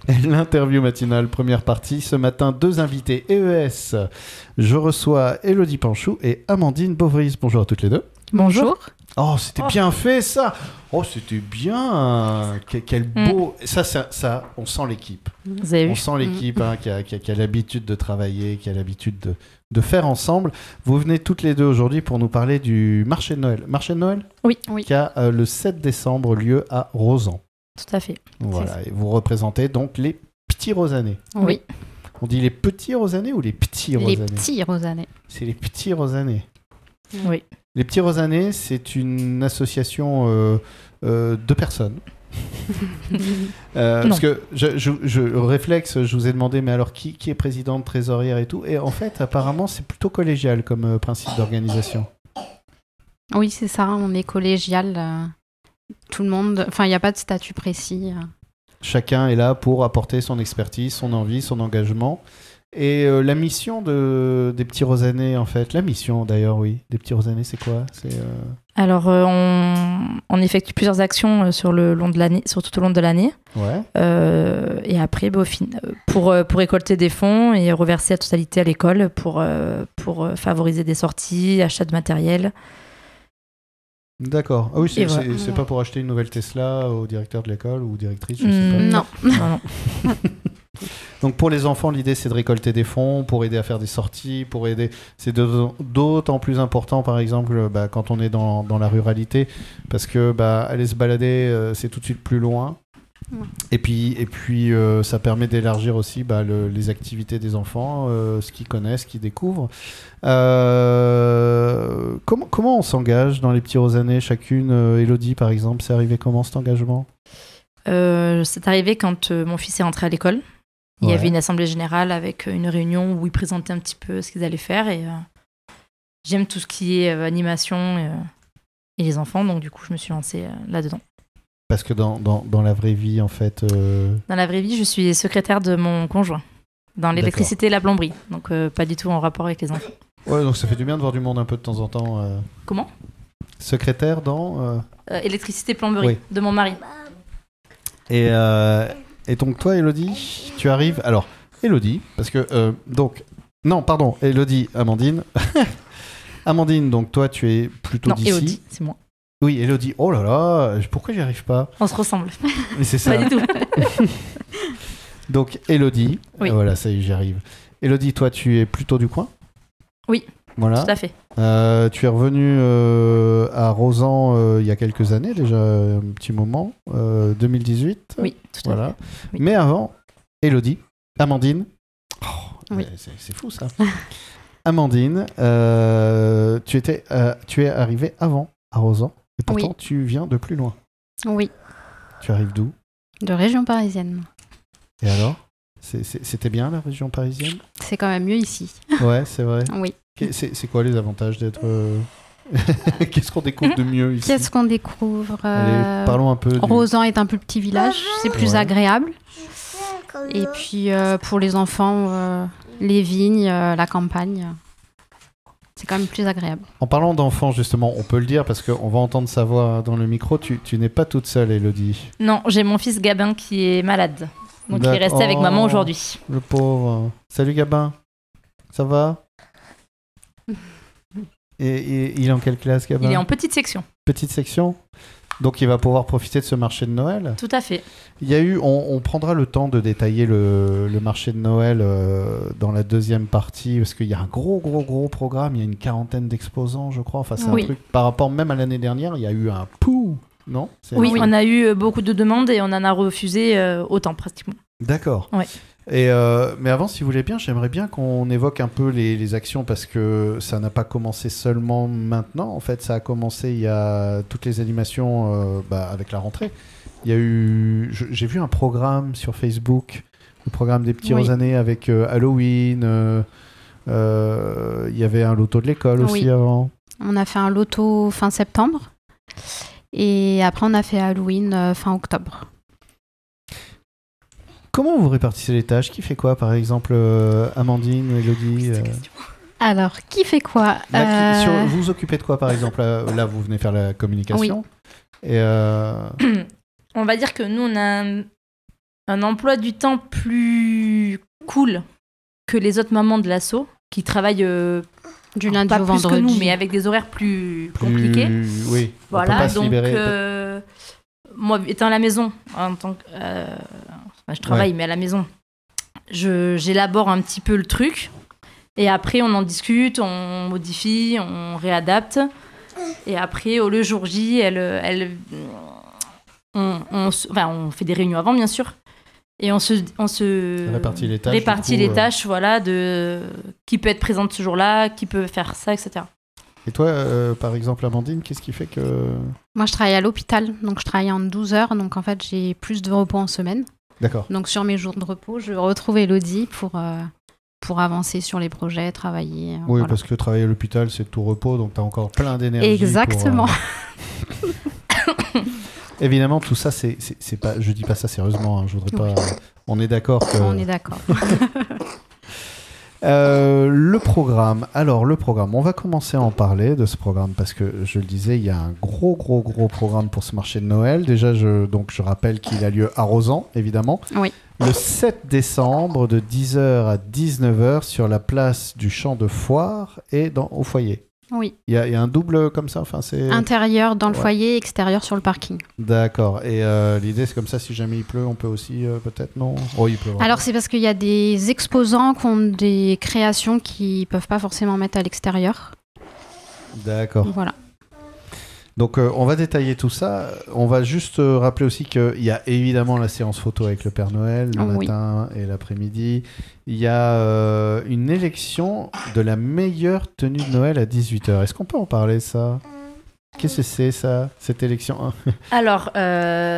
L'interview matinale, première partie. Ce matin, 2 invités EES. Je reçois Élodie Panchou et Amandine Beauvris. Bonjour à toutes les deux. Bonjour. Oh, c'était bien fait ça. Oh, c'était bien. Quel beau. Ça, on sent l'équipe. Vous avez vu? On sent l'équipe qui a l'habitude de travailler, qui a l'habitude de faire ensemble. Vous venez toutes les deux aujourd'hui pour nous parler du marché de Noël. Marché de Noël Oui. Qui a le 7 décembre lieu à Rozan. Tout à fait. Voilà, et vous représentez donc les petits Rosanais. Oui. On dit les petits Rosanais ou les petits Rosanais? Les petits Rosanais. C'est les petits Rosanais. Oui. Les petits Rosanais, c'est une association de personnes. Parce que réflexe, je vous ai demandé, mais alors qui est présidente, trésorière et tout? Et en fait, apparemment, c'est plutôt collégial comme principe d'organisation. Oui, c'est ça, on est collégial. Tout le monde, enfin, il n'y a pas de statut précis. Chacun est là pour apporter son expertise, son envie, son engagement. Et la mission des petits Rosanais, en fait, la mission d'ailleurs, oui, des petits Rosanais, c'est quoi? Alors, on effectue plusieurs actions sur tout au long de l'année. Ouais. Et après, pour récolter des fonds et reverser la totalité à l'école pour favoriser des sorties, achat de matériel. D'accord. Ah oui, c'est pas pour acheter une nouvelle Tesla au directeur de l'école ou directrice, je sais pas. Non. Donc pour les enfants, l'idée c'est de récolter des fonds pour aider à faire des sorties, pour aider. C'est d'autant plus important, par exemple, quand on est dans la ruralité, parce que aller se balader, c'est tout de suite plus loin. Ouais. Et puis ça permet d'élargir aussi les activités des enfants, ce qu'ils connaissent, ce qu'ils découvrent. Comment on s'engage dans les petits Rosanais chacune? Élodie, par exemple, c'est arrivé comment cet engagement? C'est arrivé quand mon fils est rentré à l'école. Il y avait une assemblée générale avec une réunion où ils présentaient un petit peu ce qu'ils allaient faire. Et j'aime tout ce qui est animation et les enfants, donc du coup, je me suis lancée là-dedans. Parce que dans la vraie vie, en fait... Dans la vraie vie, je suis secrétaire de mon conjoint, dans l'électricité et la plomberie, donc pas du tout en rapport avec les enfants. Ouais, donc ça fait du bien de voir du monde un peu de temps en temps. Comment? Secrétaire dans... électricité plomberie, de mon mari. Et donc toi, Élodie, tu arrives... Alors, Élodie, parce que... Non, pardon, Élodie, Amandine. Amandine, donc toi, tu es plutôt d'ici. Non, Élodie, c'est moi. Oui, Élodie. Oh là là, pourquoi j'y arrive pas? On se ressemble. Mais c'est ça. Pas du tout. Donc, Élodie. Oui. Voilà, ça y est, j'y arrive. Élodie, toi, tu es plutôt du coin? Oui, voilà. tout à fait. Tu es revenue à Rozan il y a quelques années, déjà un petit moment, 2018. Oui, tout à fait. Oui. Mais avant, Élodie, Amandine. Oh, oui. C'est fou ça. Amandine, tu es arrivée avant à Rozan, et pourtant tu viens de plus loin. Oui. Tu arrives d'où? De région parisienne. Et alors? C'était bien la région parisienne? C'est quand même mieux ici. Ouais, c'est vrai. Oui. C'est quoi les avantages d'être... Qu'est-ce qu'on découvre de mieux ici? Qu'est-ce qu'on découvre? Allez, parlons un peu. Rozan est un plus petit village, c'est plus agréable. Et puis pour les enfants, les vignes, la campagne, c'est quand même plus agréable. En parlant d'enfants, justement, on peut le dire parce qu'on va entendre sa voix dans le micro. Tu n'es pas toute seule, Élodie. Non, j'ai mon fils Gabin qui est malade. Donc il est resté avec maman aujourd'hui. Le pauvre. Salut Gabin. Ça va? Et il est en quelle classe, Gabin? Il est en petite section. Petite section? Donc il va pouvoir profiter de ce marché de Noël? Tout à fait. Il y a eu, on prendra le temps de détailler le marché de Noël dans la deuxième partie, parce qu'il y a un gros programme, il y a une 40aine d'exposants, je crois. Enfin, c'est un truc, par rapport même à l'année dernière, il y a eu un pouh, non? Oui, on a eu beaucoup de demandes et on en a refusé autant, pratiquement. D'accord. Ouais. Mais avant, si vous voulez bien, j'aimerais bien qu'on évoque un peu les actions, parce que ça n'a pas commencé seulement maintenant. En fait, ça a commencé, il y a toutes les animations avec la rentrée. Il y a eu, j'ai vu un programme sur Facebook, le programme des petits Rosanais avec Halloween. Il y avait un loto de l'école aussi avant. On a fait un loto fin septembre et après on a fait Halloween fin octobre. Comment vous répartissez les tâches? Qui fait quoi, par exemple, Amandine, Élodie Alors, qui fait quoi? Vous vous occupez de quoi, par exemple? Là, vous venez faire la communication. Oui. Et On va dire que nous, on a un emploi du temps plus cool que les autres mamans de l'asso qui travaillent du lundi pas au plus vendredi. que nous, mais avec des horaires plus compliqués. Oui. Voilà, donc moi, étant à la maison, en tant que, je travaille, mais à la maison, j'élabore un petit peu le truc. Et après, on en discute, on modifie, on réadapte. Et après, le jour J, on fait des réunions avant, bien sûr. Et on se répartit les tâches, voilà, de qui peut être présente ce jour-là, qui peut faire ça, etc. Et toi, par exemple, Amandine, qu'est-ce qui fait que... Moi, je travaille à l'hôpital, donc je travaille en 12 heures. Donc, en fait, j'ai plus de repos en semaine. D'accord. Donc, sur mes jours de repos, je retrouve Elodie pour avancer sur les projets, travailler. Oui, voilà. parce que travailler à l'hôpital, c'est tout repos, donc tu as encore plein d'énergie. Exactement. Évidemment, tout ça, c'est pas... Je dis pas ça sérieusement, hein, je voudrais pas... On est d'accord que... On est d'accord. Le programme. Alors, le programme, on va commencer à en parler de ce programme parce que, je le disais, il y a un gros programme pour ce marché de Noël. Déjà, je rappelle qu'il a lieu à Rozan, évidemment. Oui. Le 7 décembre, de 10h à 19h, sur la place du Champ de Foire et au foyer. Oui. Il y a un double comme ça, enfin c'est... Intérieur dans le foyer, extérieur sur le parking. D'accord. Et l'idée, c'est comme ça, si jamais il pleut, on peut aussi peut-être, non? Oh, il pleut. Alors, c'est parce qu'il y a des exposants qui ont des créations qu'ils ne peuvent pas forcément mettre à l'extérieur. D'accord. Voilà. Donc, on va détailler tout ça. On va juste rappeler aussi qu'il y a évidemment la séance photo avec le Père Noël, le matin et l'après-midi. Il y a une élection de la meilleure tenue de Noël à 18h. Est-ce qu'on peut en parler, ça? Qu'est-ce que c'est, ça, cette élection? Alors,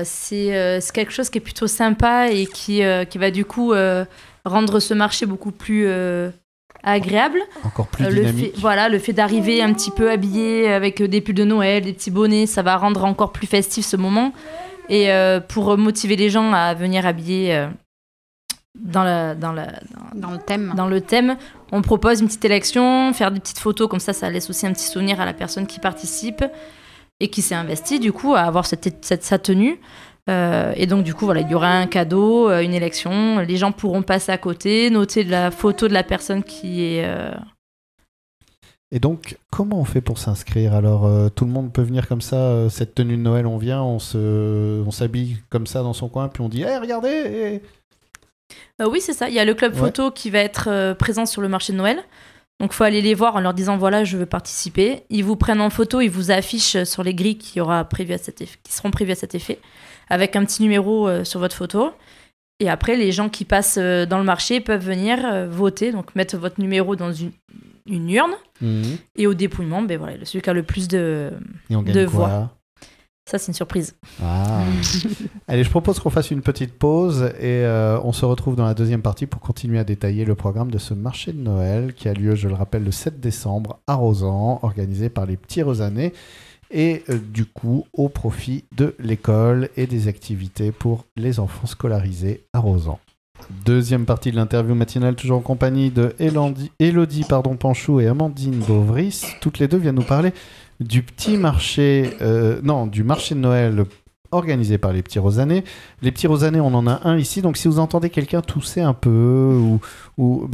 c'est quelque chose qui est plutôt sympa et qui va du coup rendre ce marché beaucoup plus agréable. Encore plus dynamique. Le fait d'arriver un petit peu habillé avec des pulls de Noël, des petits bonnets, ça va rendre encore plus festif ce moment. Et pour motiver les gens à venir habiller dans le thème, on propose une petite élection, faire des petites photos, comme ça laisse aussi un petit souvenir à la personne qui participe et qui s'est investie du coup à avoir sa tenue. Et donc du coup voilà, il y aura un cadeau, une élection, les gens pourront passer à côté, noter la photo de la personne qui est... Et donc, comment on fait pour s'inscrire? Alors, tout le monde peut venir comme ça, cette tenue de Noël, on vient, on s'habille comme ça dans son coin, puis on dit « Hey, regardez !» Oui, c'est ça. Il y a le club photo qui va être présent sur le marché de Noël. Donc, il faut aller les voir en leur disant « Voilà, je veux participer ». Ils vous prennent en photo, ils vous affichent sur les grilles qui seront prévues à cet effet, avec un petit numéro sur votre photo. Et après, les gens qui passent dans le marché peuvent venir voter, donc mettre votre numéro dans une urne. Mmh. Et au dépouillement, celui qui a le plus de voix. Ça, c'est une surprise. Ah. Allez, je propose qu'on fasse une petite pause et on se retrouve dans la deuxième partie pour continuer à détailler le programme de ce marché de Noël qui a lieu, je le rappelle, le 7 décembre à Rozan, organisé par les Petits Rozanais et du coup au profit de l'école et des activités pour les enfants scolarisés à Rozan. Deuxième partie de l'interview matinale, toujours en compagnie de Élodie Panchou et Amandine Beauvris. Toutes les deux viennent nous parler du marché de Noël organisé par les Petits Rozanais. Les Petits Rozanais, on en a un ici, donc si vous entendez quelqu'un tousser un peu,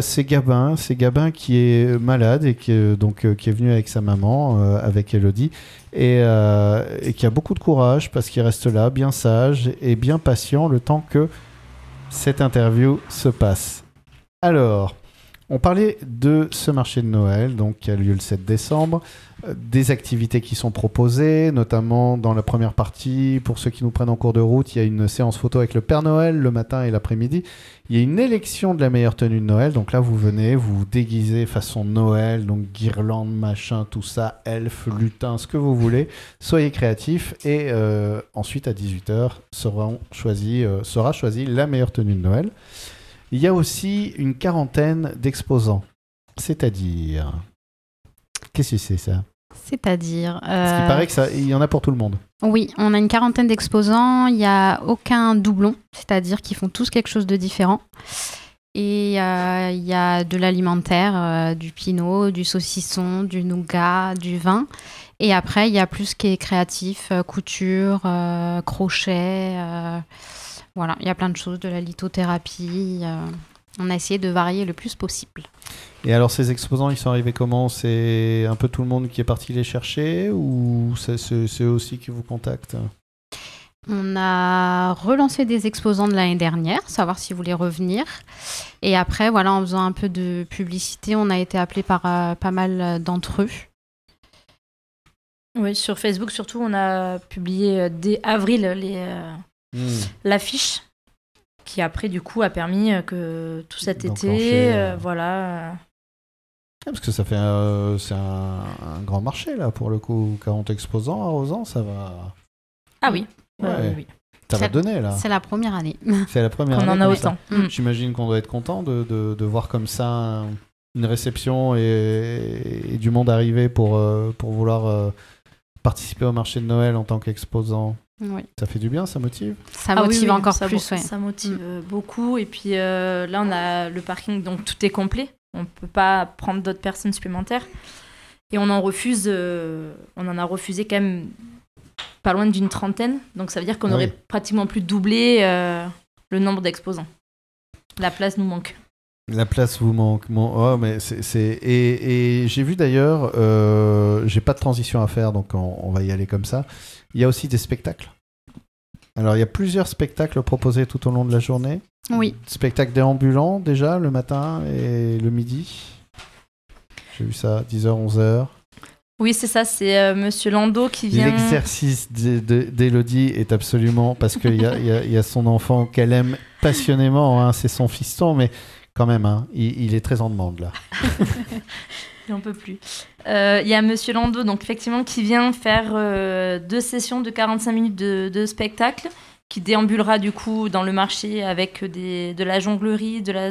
c'est Gabin qui est malade et qui est venu avec sa maman, avec Élodie, et qui a beaucoup de courage parce qu'il reste là, bien sage et bien patient, le temps que cette interview se passe. Alors, on parlait de ce marché de Noël, donc qui a lieu le 7 décembre, des activités qui sont proposées, notamment dans la première partie, pour ceux qui nous prennent en cours de route, il y a une séance photo avec le Père Noël le matin et l'après-midi. Il y a une élection de la meilleure tenue de Noël, donc là vous venez, vous vous déguisez façon Noël, donc guirlande, machin, tout ça, elfe, lutin, ce que vous voulez. Soyez créatifs et ensuite à 18h sera choisie la meilleure tenue de Noël. Il y a aussi une quarantaine d'exposants, c'est-à-dire... Qu'est-ce que c'est ça? C'est-à-dire... Parce qu'il paraît qu'il y en a pour tout le monde. Oui, on a une quarantaine d'exposants, il n'y a aucun doublon, c'est-à-dire qu'ils font tous quelque chose de différent. Et il y a de l'alimentaire, du pinot, du saucisson, du nougat, du vin. Et après, il y a plus ce qui est créatif, couture, crochet... Voilà, il y a plein de choses, de la lithothérapie. On a essayé de varier le plus possible. Et alors, ces exposants, ils sont arrivés comment? C'est un peu tout le monde qui est parti les chercher ou c'est eux aussi qui vous contactent? On a relancé des exposants de l'année dernière, savoir s'ils voulaient revenir. Et après, voilà, en faisant un peu de publicité, on a été appelé par pas mal d'entre eux. Oui, sur Facebook surtout, on a publié dès avril l'affiche, qui après du coup a permis que tout cet été, voilà. Parce que ça fait c'est un grand marché là pour le coup. 40 exposants à Rozan, ça va. Ah oui. Ouais. Oui. Ça va donner là. C'est la première année. C'est la première année. On en a autant. J'imagine qu'on doit être content de voir comme ça une réception et du monde arriver pour vouloir participer au marché de Noël en tant qu'exposant. Oui. Ça fait du bien, ça motive? Ça motive encore plus. Ça motive beaucoup. Et puis là, on a le parking, donc tout est complet. On ne peut pas prendre d'autres personnes supplémentaires. Et on en a refusé quand même pas loin d'une 30aine. Donc ça veut dire qu'on aurait pratiquement plus doublé le nombre d'exposants. La place nous manque. La place vous manque. Oh, mais et j'ai vu d'ailleurs, j'ai pas de transition à faire, donc on va y aller comme ça. Il y a aussi des spectacles. Alors, il y a plusieurs spectacles proposés tout au long de la journée. Oui. Spectacles déambulants, déjà, le matin et le midi. J'ai vu ça, 10h, 11h. Oui, c'est ça, c'est Monsieur Landau qui vient... L'exercice d'Élodie est absolument... Parce qu'il y a son enfant qu'elle aime passionnément, hein, c'est son fiston, mais quand même, hein, il est très en demande, là. Il n'en peut plus. Il y a Monsieur Landau, donc effectivement, qui vient faire 2 sessions de 45 minutes de spectacle, qui déambulera du coup dans le marché avec de la jonglerie, de la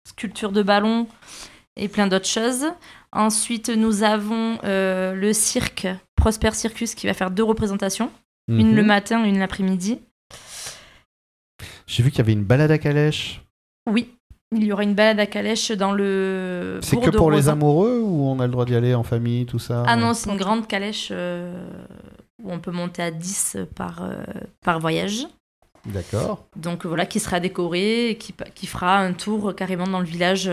sculpture de ballon et plein d'autres choses. Ensuite, nous avons le cirque Prosper Circus qui va faire 2 représentations, une le matin, une l'après-midi. J'ai vu qu'il y avait une balade à calèche. Oui. Il y aura une balade à calèche dans le C'est bourg que de pour les Rozan. amoureux ou on a le droit d'y aller en famille, tout ça? Ah non, c'est une grande calèche où on peut monter à 10 par voyage. D'accord. Donc voilà, qui sera décorée et qui fera un tour carrément dans le village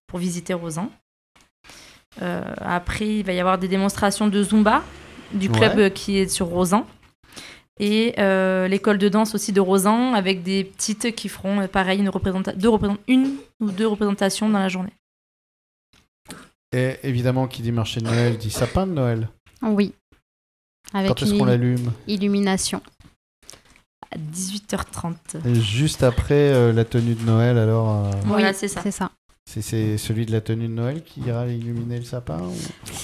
pour visiter Rozan. Après, il va y avoir des démonstrations de Zumba du club qui est sur Rozan. Et l'école de danse aussi de Rozan avec des petites qui feront pareil une ou deux représentations dans la journée. Et évidemment, qui dit marché de Noël dit sapin de Noël. Oui. Avec quand est-ce qu'on l'allume? Illumination. À 18h30. Et juste après la tenue de Noël, alors. Voilà, oui, c'est ça. C'est ça. C'est celui de la tenue de Noël qui ira illuminer le sapin ou...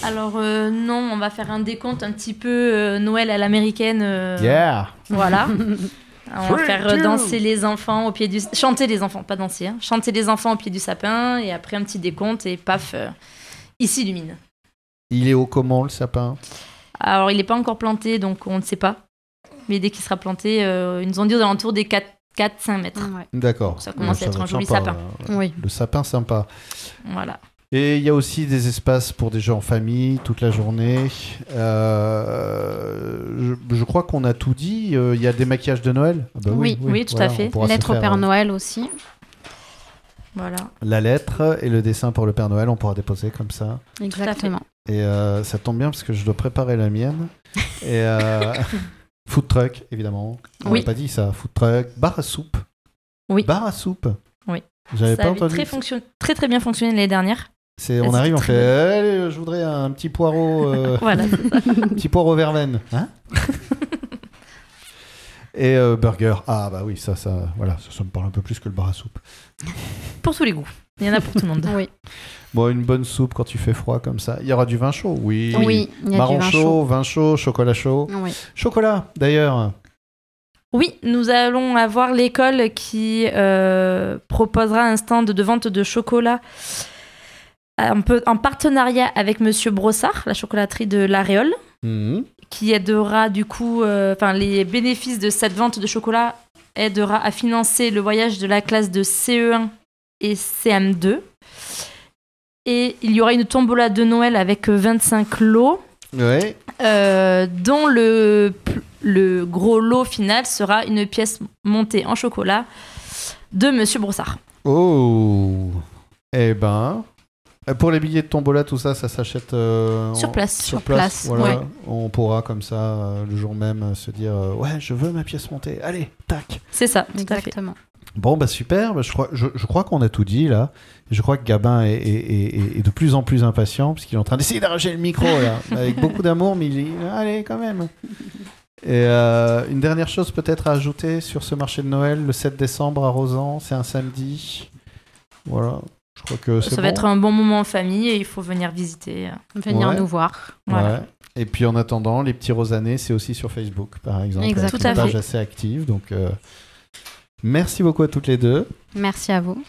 Alors non, on va faire un décompte un petit peu Noël à l'américaine. Yeah. Voilà. On va faire danser les enfants au pied du... Chanter les enfants, pas danser. Hein. Chanter les enfants au pied du sapin et après un petit décompte et paf, il s'illumine. Il est haut comment le sapin? Alors il n'est pas encore planté donc on ne sait pas. Mais dès qu'il sera planté, ils nous ont dit aux alentours des 4-5 mètres. Ouais. D'accord. Ça commence à être un joli sympa, sapin. Oui. Le sapin sympa. Voilà. Et il y a aussi des espaces pour des jeux en famille toute la journée. Je crois qu'on a tout dit. Il y a des maquillages de Noël. Ah bah oui, tout à fait. Lettre au Père Noël aussi. Voilà. La lettre et le dessin pour le Père Noël, on pourra déposer comme ça. Exactement. Et ça tombe bien parce que je dois préparer la mienne. Et food truck, évidemment. On n'a pas dit ça. Food truck, bar à soupe. Oui. Bar à soupe. Oui. J'avais Ça pas avait entendu. très bien fonctionné l'année dernière. On arrive, on fait allez, je voudrais un petit poireau. Voilà. Un petit poireau verveine. Hein? Et burger. Ah bah oui, ça me parle un peu plus que le bar à soupe. Pour tous les goûts. Il y en a pour tout le monde. Oui. Bon, une bonne soupe quand il fait froid comme ça. Il y aura du vin chaud, oui. Oui, il y a marron du chaud, vin chaud, chocolat chaud. Oui. Chocolat, d'ailleurs. Oui, nous allons avoir l'école qui proposera un stand de vente de chocolat un peu en partenariat avec Monsieur Brossard, la chocolaterie de l'Aréole, qui aidera du coup, les bénéfices de cette vente de chocolat aidera à financer le voyage de la classe de CE1 et CM2. Et il y aura une tombola de Noël avec 25 lots, Ouais. dont le le gros lot final sera une pièce montée en chocolat de Monsieur Brossard. Oh, eh ben, pour les billets de tombola, tout ça, ça s'achète sur place. Sur place. Voilà. Ouais. On pourra comme ça, le jour même, se dire ouais, je veux ma pièce montée. Allez, tac. C'est ça, tout à fait. Exactement. Bon, bah super. Bah, je crois qu'on a tout dit là. Je crois que Gabin est de plus en plus impatient parce qu'il est en train d'essayer d'arracher le micro là, avec beaucoup d'amour, mais il dit allez quand même. Et une dernière chose peut-être à ajouter sur ce marché de Noël, le 7 décembre à Rozan, c'est un samedi. Voilà, je crois que c'est Ça va être un bon moment en famille et il faut venir visiter. Venir nous voir. Voilà. Ouais. Et puis en attendant, les petits rosanés, c'est aussi sur Facebook par exemple. Exactement. Une page assez active. Donc merci beaucoup à toutes les deux. Merci à vous.